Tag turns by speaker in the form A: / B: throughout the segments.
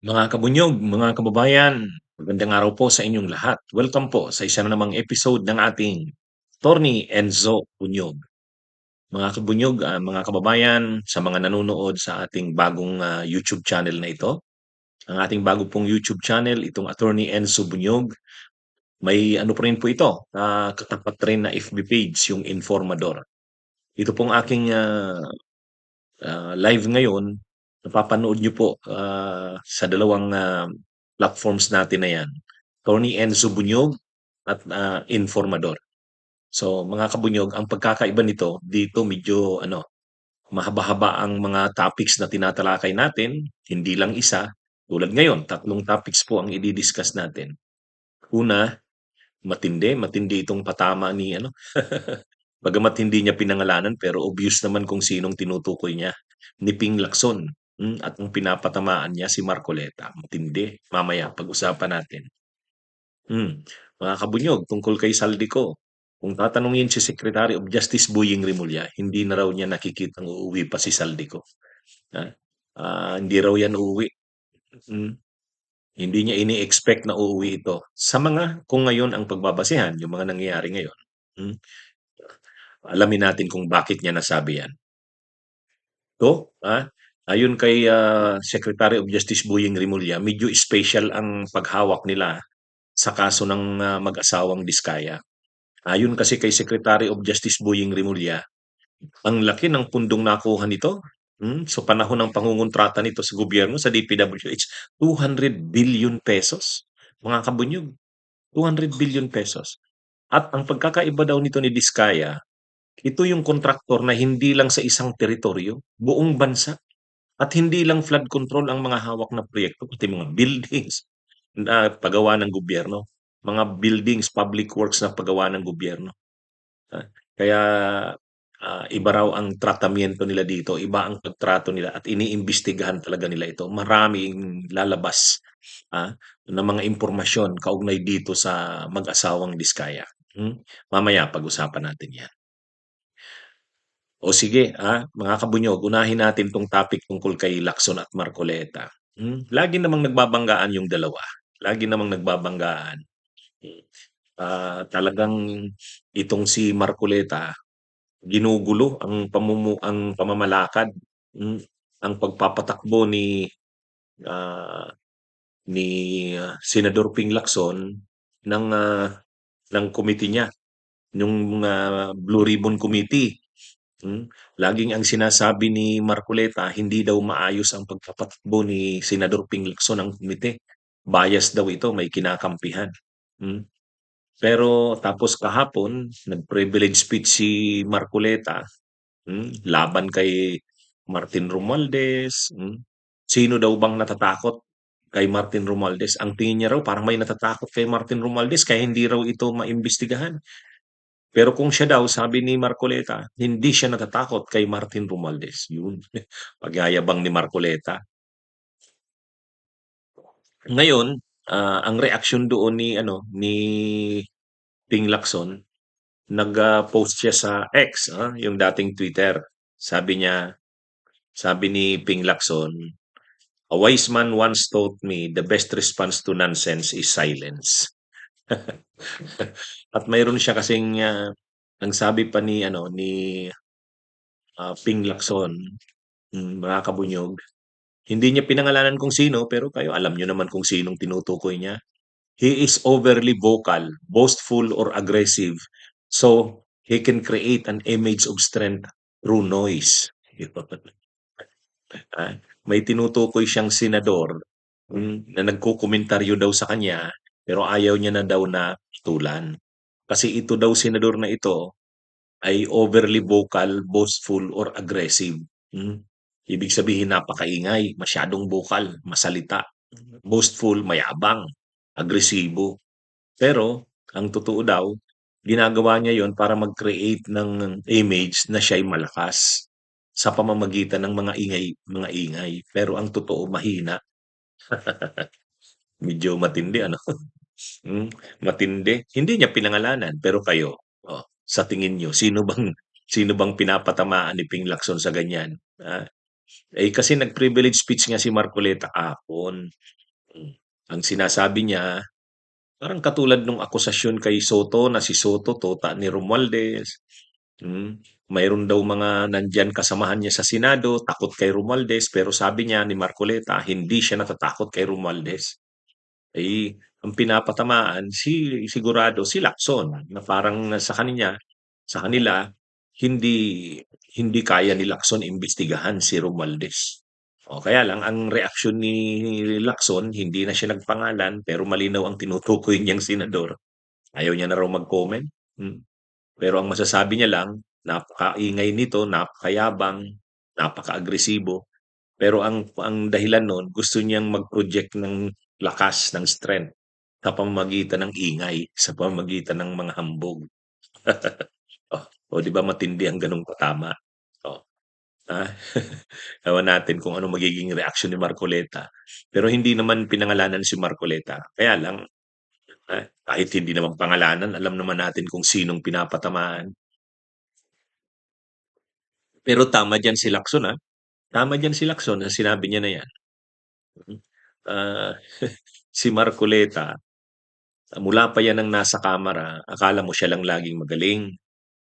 A: Mga kabunyog, mga kababayan, magandang araw po sa inyong lahat. Welcome po sa isa na namang episode ng ating Tony Enzo Bunyog. Mga kabunyog, mga kababayan, sa mga nanonood sa ating bagong YouTube channel na ito, ang ating bago pong YouTube channel, itong Attorney Enzo Bunyog, may ano po rin po ito, katapat rin na FB page, yung Informador. Ito pong aking live ngayon, napapanood nyo po sa dalawang platforms natin na yan. Tony Enzo Bunyog at Informador. So mga kabunyog, ang pagkakaiba nito, dito medyo mahaba-haba ang mga topics na tinatalakay natin, hindi lang isa. Tulad ngayon, tatlong topics po ang i-discuss natin. Una, matindi itong patama ni bagamat hindi niya pinangalanan pero obvious naman kung sinong tinutukoy niya, ni Ping Lacson. At ang pinapatamaan niya si Marcoleta. Matindi. Mamaya pag-usapan natin. Mga kabunyog, tungkol kay Saldico, kung tatanungin si Secretary of Justice Boying Rimulya, hindi na raw niya nakikitang uuwi pa si Saldico. Ha? Hindi raw yan uuwi. Mm, Hindi niya ini-expect na uuwi ito. Sa mga, kung ngayon ang pagbabasehan, yung mga nangyayari ngayon, mm, alamin natin kung bakit niya nasabi yan. Ayon kay Secretary of Justice Boying Rimulya, medyo special ang paghawak nila sa kaso ng mag-asawang Diskaya. Ayon kasi kay Secretary of Justice Boying Rimulya, ang laki ng pundong nakuha nito sa panahon ng pangungontrata nito sa gobyerno sa DPWH, 200 billion pesos. Mga kabunyog, 200 billion pesos. At ang pagkakaiba daw nito ni Diskaya, ito yung kontraktor na hindi lang sa isang teritoryo, buong bansa. At hindi lang flood control ang mga hawak na proyekto, pati mga buildings na pagawa ng gobyerno, mga buildings, public works na pagawa ng gobyerno. Kaya iba raw ang tratamento nila dito, iba ang pagtrato nila at iniimbestigahan talaga nila ito. Maraming lalabas na mga impormasyon kaugnay dito sa mag-asawang Diskaya. Mamaya pag-usapan natin yan. O sige, mga kabunyog, unahin natin 'tong topic tungkol kay Lacson at Marcoleta. Lagi namang nagbabanggaan yung dalawa. Lagi namang nagbabanggaan. Hmm, Talagang itong si Marcoleta, ginugulo ang pamamalakad, hmm, ang pagpapatakbo ah, ni Senador Ping Lacson ng, ng committee niya, yung Blue Ribbon Committee. Laging ang sinasabi ni Marcoleta, hindi daw maayos ang pagpapatakbo ni Senador Ping Lacson ng komite. Bias daw ito, may kinakampihan. Hmm. Pero tapos kahapon, nag-privilege speech si Marcoleta, laban kay Martin Romualdez. Sino daw bang natatakot kay Martin Romualdez? Ang tingin niya raw parang may natatakot kay Martin Romualdez kaya hindi raw ito maimbestigahan. Pero kung siya daw, sabi ni Marcoleta, hindi siya natatakot kay Martin Romualdez. Yun, pagyayabang ni Marcoleta. Ngayon, ang reaksyon doon ni Ping Lacson, nag-post siya sa X, yung dating Twitter. Sabi ni Ping Lacson, "A wise man once taught me the best response to nonsense is silence." At mayroon siya kasing ang sabi pa ni Ping Lacson, mga kabunyog, hindi niya pinangalanan kung sino, pero kayo alam niyo naman kung sinong tinutukoy niya. He is overly vocal, boastful or aggressive, so he can create an image of strength through noise. May tinutukoy siyang senador na nagkokomentaryo daw sa kanya, pero ayaw niya na daw na tulan. Kasi ito daw senador na ito ay overly vocal, boastful or aggressive. Hmm. Ibig sabihin napakaingay, masyadong vocal, masalita, boastful, mayabang, agresibo. Pero ang totoo daw, ginagawa niya 'yon para mag-create ng image na siya'y malakas sa pamamagitan ng mga ingay. Pero ang totoo mahina. Medyo matindi ano? Hmm, Matindi. Hindi niya pinangalanan, pero kayo, sa tingin niyo sino bang pinapatamaan ni Ping Lacson sa ganyan? Eh, kasi nag-privilege speech nga si Marcoleta kahapon. Hmm, ang sinasabi niya, parang katulad nung akusasyon kay Soto na si Soto tuta ni Romualdez. Mayroon daw mga nandiyan kasamahan niya sa Senado, takot kay Romualdez, pero sabi niya ni Marcoleta, hindi siya natatakot kay Romualdez. Eh, ang pinapatamaan sigurado si Lacson na parang sa kanila hindi hindi kaya ni Lacson imbestigahan si Romualdez. O kaya lang ang reaksyon ni Lacson hindi na siya nagpangalan pero malinaw ang tinutukoy niyang senador. Ayaw niya na raw mag-comment. Hmm. Pero ang masasabi niya lang, napakaingay nito, napakayabang, napaka-agresibo. Pero ang dahilan nun, gusto niyang mag-project ng lakas, ng strength sa pamamagitan ng ingay, sa pamamagitan ng mga hambog. Oh, o 'di ba matindi ang gano'ng patama? Oh, ah, ewan natin kung ano magiging reaksyon ni Marcoleta. Pero hindi naman pinangalanan si Marcoleta. Kaya lang, kahit hindi naman pangalanan, alam naman natin kung sinong pinapatamaan. Pero tama diyan si Lacson, tama diyan si Lacson sa sinabi niya na 'yan. Mm. Ah, si Marcoleta, mula pa 'yan ng nasa kamara, akala mo siya lang laging magaling,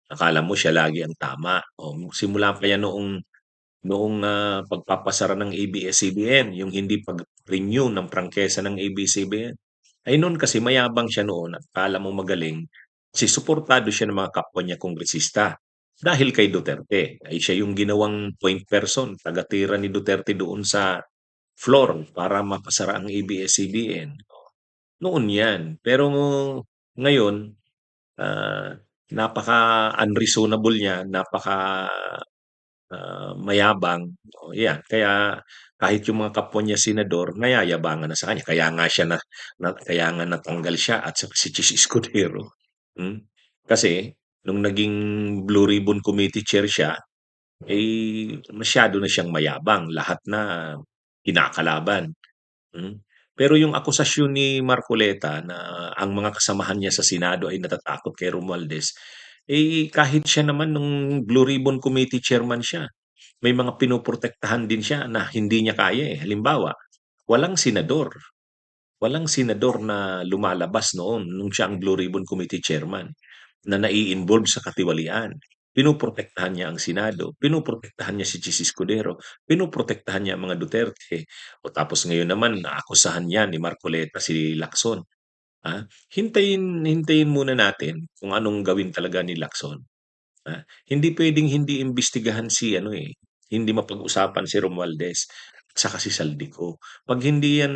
A: akala mo siya lagi ang tama. Simula pa 'yan noong pagpapasara ng ABS-CBN, yung hindi pag-renew ng prangkesa ng ABS-CBN. Ay no'n kasi mayabang siya noon at akala mo magaling, kasi suportado siya ng mga kapwa niya kongresista. Dahil kay Duterte, ay siya yung ginawang point person, tagatira ni Duterte doon sa floor para mapasara ang ABS-CBN. Noon 'yan. Pero ngayon, ah, napaka-unreasonable niya, mayabang, 'yan. Kaya kahit yung mga kapwa niya senador nayayabangan na sa kanya. Kaya nga natanggal siya at saka si Chis Escudero. Hmm, kasi nung naging Blue Ribbon Committee chair siya, masyado na siyang mayabang, lahat na kinakalaban. Pero yung akusasyon ni Marcoleta na ang mga kasamahan niya sa Senado ay natatakot kay Romualdez, kahit siya naman nung Blue Ribbon Committee chairman siya, may mga pinoprotektahan din siya na hindi niya kaya, eh. Halimbawa, walang senador, walang senador na lumalabas noon nung siya ang Blue Ribbon Committee chairman na nai-involve sa katiwalian. Pinoprotektahan niya ang Senado, pinoprotektahan niya si Chis Escudero, pinoprotektahan niya ang mga Duterte. O tapos ngayon naman naakusahan niya ni Marcoleta si Lacson. Hintayin hintayin muna natin kung anong gawin talaga ni Lacson. Hindi puwedeng hindi imbestigahan si ano, hindi mapag-usapan si Romualdez at saka si Saldico. 'Pag hindi 'yan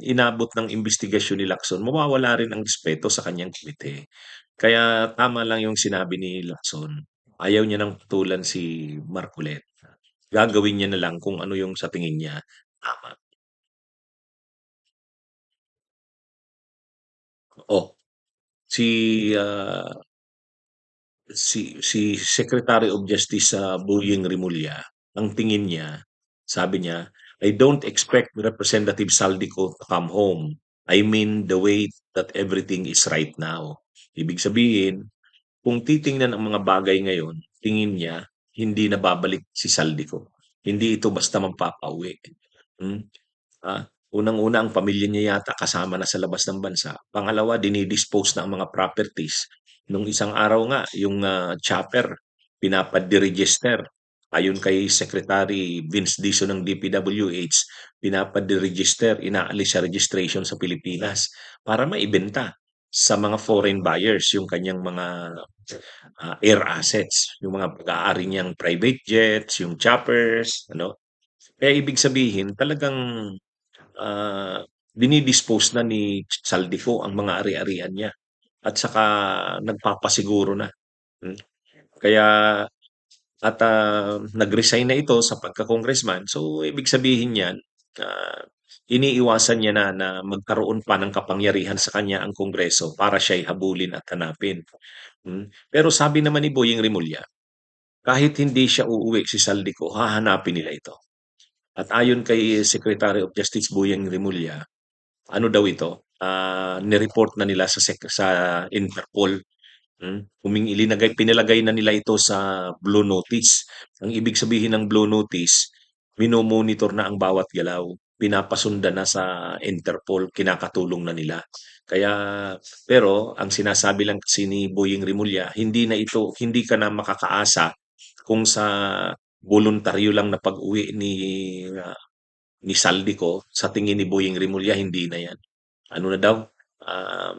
A: inabot ng imbestigasyon ni Lacson, mawawala rin ang respeto sa kanyang komite. Kaya tama lang yung sinabi ni Lacson, ayaw niya ng patulan si Marcoleta. Gagawin niya na lang kung ano yung sa tingin niya tama. Oh, si, ah si Secretary of Justice Boying Rimulya, ang tingin niya, sabi niya, "I don't expect Representative Saldico to come home. I mean the way that everything is right now." Ibig sabihin, kung titingnan ang mga bagay ngayon, tingin niya hindi na babalik si Saldico. Hindi ito basta magpapauwi. Hmm. Unang-una ang pamilya niya yata kasama na sa labas ng bansa. Pangalawa, dini-dispose na ang mga properties. Nung isang araw nga, yung chopper, pinapa-deregister. Ayon kay Secretary Vince Dizon ng DPWH, pinapa-deregister, inaalis sa registration sa Pilipinas para maibenta sa mga foreign buyers yung kanyang mga air assets, yung mga pag-aari niyang private jets, yung choppers, ano. Kaya ibig sabihin talagang dini-dispose na ni Saldico ang mga ari-arian niya at saka nagpapasiguro na. Hmm, kaya nag-resign na ito sa pagka-congressman. So, ibig sabihin niyan, ah, iniiwasan niya na magkaroon pa ng kapangyarihan sa kanya ang Kongreso para siya'y habulin at hanapin. Pero sabi naman ni Boyeng Rimulya, kahit hindi siya uuwi si Saldico, hahanapin nila ito. At ayon kay Secretary of Justice Boyeng Rimulya, ano daw ito, ni-report na nila sa Interpol. Pinalagay na nila ito sa blue notice. Ang ibig sabihin ng blue notice, mino-monitor na ang bawat galaw, pinapasundan na sa Interpol, kinakatulong na nila. Kaya pero ang sinasabi lang kasi ni Boyeng Rimulya, hindi ka na makakaasa kung sa voluntaryo lang na pag-uwi ni Saldico, sa tingin ni Boyeng Rimulya hindi na 'yan. Ano na daw, um,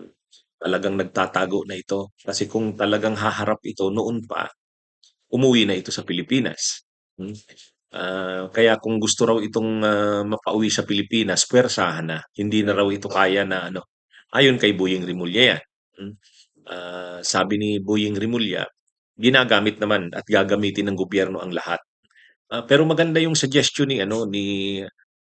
A: talagang nagtatago na ito. Kasi kung talagang haharap ito noon pa, umuwi na ito sa Pilipinas. Hmm. Kaya kung gusto raw itong, mapauwi sa Pilipinas, puwersahan na. Hindi na raw ito kaya na ano, ayon kay Boyeng Rimulya 'yan. Hmm. Sabi ni Boyeng Rimulya, ginagamit naman at gagamitin ng gobyerno ang lahat. Pero maganda yung suggestion ni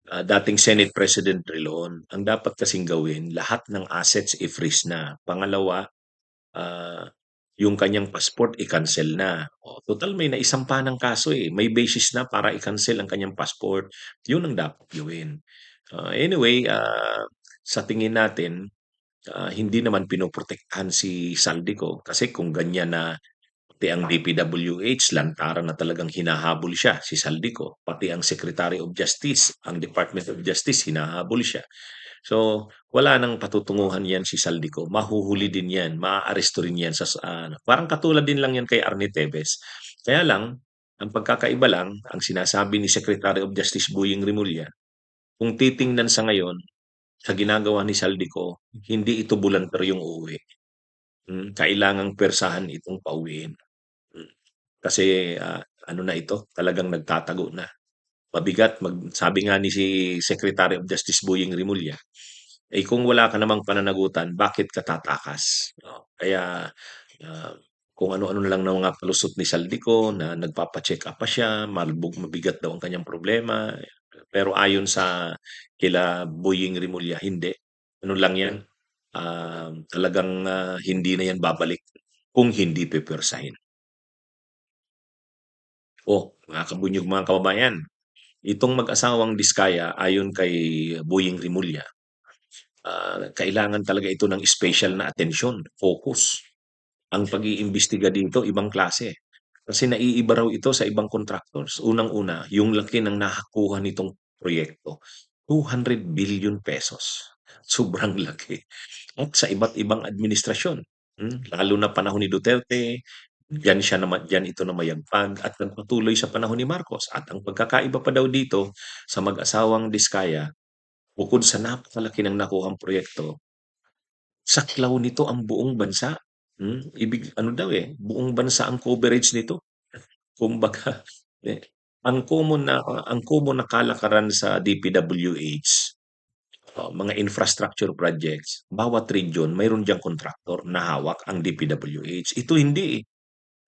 A: dating Senate President Drilon. Ang dapat kasing gawin, lahat ng assets i-freeze na. Pangalawa, ah, yung kanyang passport i-cancel na. O, total may naisampa ng kaso eh. May basis na para i-cancel ang kanyang passport. Yun ang dapat gawin. Anyway, sa tingin natin, hindi naman pinoprotektahan si Saldico kasi kung ganyan na pati ang DPWH, lantaran na talagang hinahabol siya, si Saldico. Pati ang Secretary of Justice, ang Department of Justice, hinahabol siya. So, wala nang patutunguhan yan si Saldico. Mahuhuli din yan, maaaresto rin yan ano. Parang katulad din lang yan kay Arnie Tevez. Kaya lang, ang pagkakaiba lang, ang sinasabi ni Secretary of Justice Boyeng Rimulya, kung titingnan sa ngayon, sa ginagawa ni Saldico, hindi ito yung uuwi. Kailangang persahan itong pauwiin. Hmm. Kasi, ano na ito, talagang nagtatago na. Mabigat sabi nga ni si Secretary of Justice Boyeng Rimulya, eh, kung wala ka namang pananagutan, bakit ka tatakas? Kaya, ah, kung ano-ano na lang ng mga palusot ni Saldico na nagpapa-check-up pa siya, mabigat daw ang kanyang problema. Pero ayon sa kila Boyeng Rimulya, hindi. Ano lang 'yan, talagang, hindi na 'yan babalik kung hindi pepersahin. Mga kabunyog, mga kababayan, itong mag-asawang Diskaya ayon kay Boyeng Rimulya, kailangan talaga ito ng special na atensyon, focus. Ang pag-iimbestiga dito ibang klase. Kasi naiiba raw ito sa ibang contractors. Unang-una, yung laki ng nakuha nitong proyekto, 200 billion pesos. Sobrang laki. At sa iba't ibang administrasyon, lalo na panahon ni Duterte, diyan ito namayagpag at nagpatuloy sa panahon ni Marcos. At ang pagkakaiba pa daw dito sa mag-asawang Diskaya, bukod sa napakalaki ng nakuhang proyekto, saklaw nito ang buong bansa. Ibig ano daw, eh, buong bansa ang coverage nito. Kumbaga, eh, ang common na kalakaran sa DPWH, mga infrastructure projects, bawat region mayroon diyang kontraktor na hawak ang DPWH. Ito hindi, eh.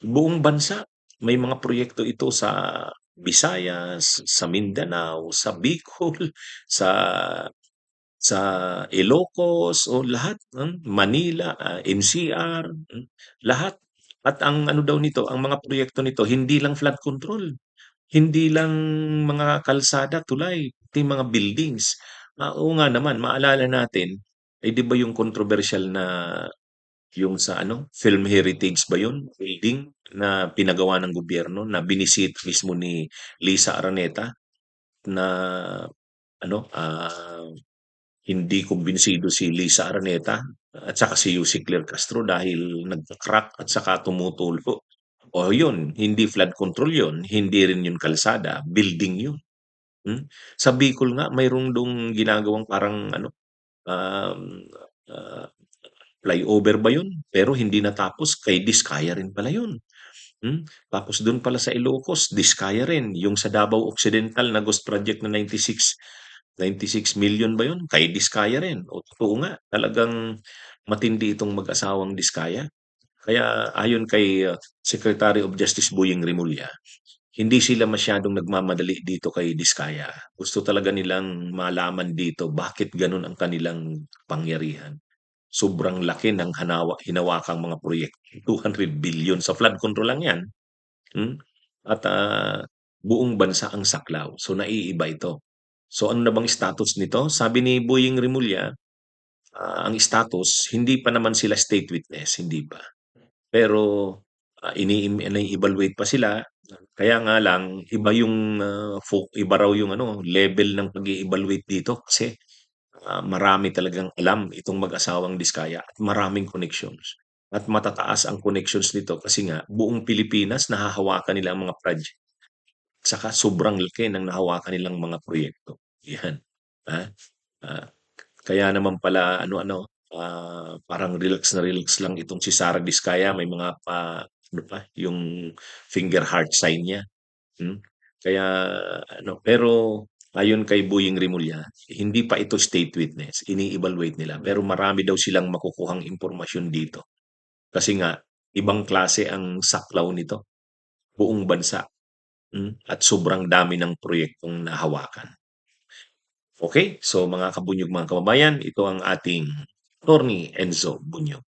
A: Buong bansa may mga proyekto ito sa Visayas, sa Mindanao, sa Bicol, sa sa Ilocos o lahat, Manila, NCR, lahat. At ang ano daw nito, ang mga proyekto nito hindi lang flood control, hindi lang mga kalsada, tulay, pati mga buildings. Oo nga naman, maalala natin, eh, 'di ba yung controversial na yung sa ano, Film Heritage ba yun, building na pinagawa ng gobyerno na binisit mismo ni Lisa Araneta na ano, hindi kumbinsido si Lisa Araneta at saka si Yussi Claire Castro dahil nagka-crack at saka tumutulo. O yun, hindi flood control yun, hindi rin yun kalsada, building yun. Sa Bicol nga mayroon dong ginagawang parang ano, um, ah, flyover ba yun? Pero hindi natapos, kay Diskaya rin pala yun. Tapos dun pala sa Ilocos, Diskaya rin, yung sa Davao Occidental na ghost project na 96 million ba yun? Kay Diskaya rin. O totoo nga, talagang matindi itong mag-asawang Diskaya. Kaya ayon kay Secretary of Justice Boyeng Rimulya, hindi sila masyadong nagmamadali dito kay Diskaya. Gusto talaga nilang malaman dito bakit ganun ang kanilang pangyarihan. Sobrang laki ng hinawakang mga proyekto, 200 billion sa flood control lang 'yan. Hmm, at, buong bansa ang saklaw. So, naiiba ito. So, ano na bang status nito? Sabi ni Boyeng Rimulya, ang status hindi pa naman sila state witness, hindi pa. Pero, nai-evaluate pa sila Kaya nga lang iba yung, iba raw yung ano, level ng pag-e-evaluate dito kasi, marami talagang alam itong mag-asawang Diskaya at maraming connections. At matataas ang connections nito kasi nga buong Pilipinas nahahawakan nila ang mga project. Saka sobrang laki ng nahawakan nilang mga proyekto, 'yan. Ah, ah, Kaya naman pala ano-ano, parang relax na relax lang itong si Sara Diskaya may mga ano pa, yung finger heart sign niya, hmm. Kaya ano, pero ayon kay Boyeng Rimulya, hindi pa ito state witness, ini-evaluate nila pero marami daw silang makukuhang impormasyon dito. Kasi nga ibang klase ang saklaw nito, buong bansa. At sobrang dami ng proyektong nahawakan. Okay, so mga kabunyog, mga kababayan, ito ang ating Attorney Enzo Bunyog.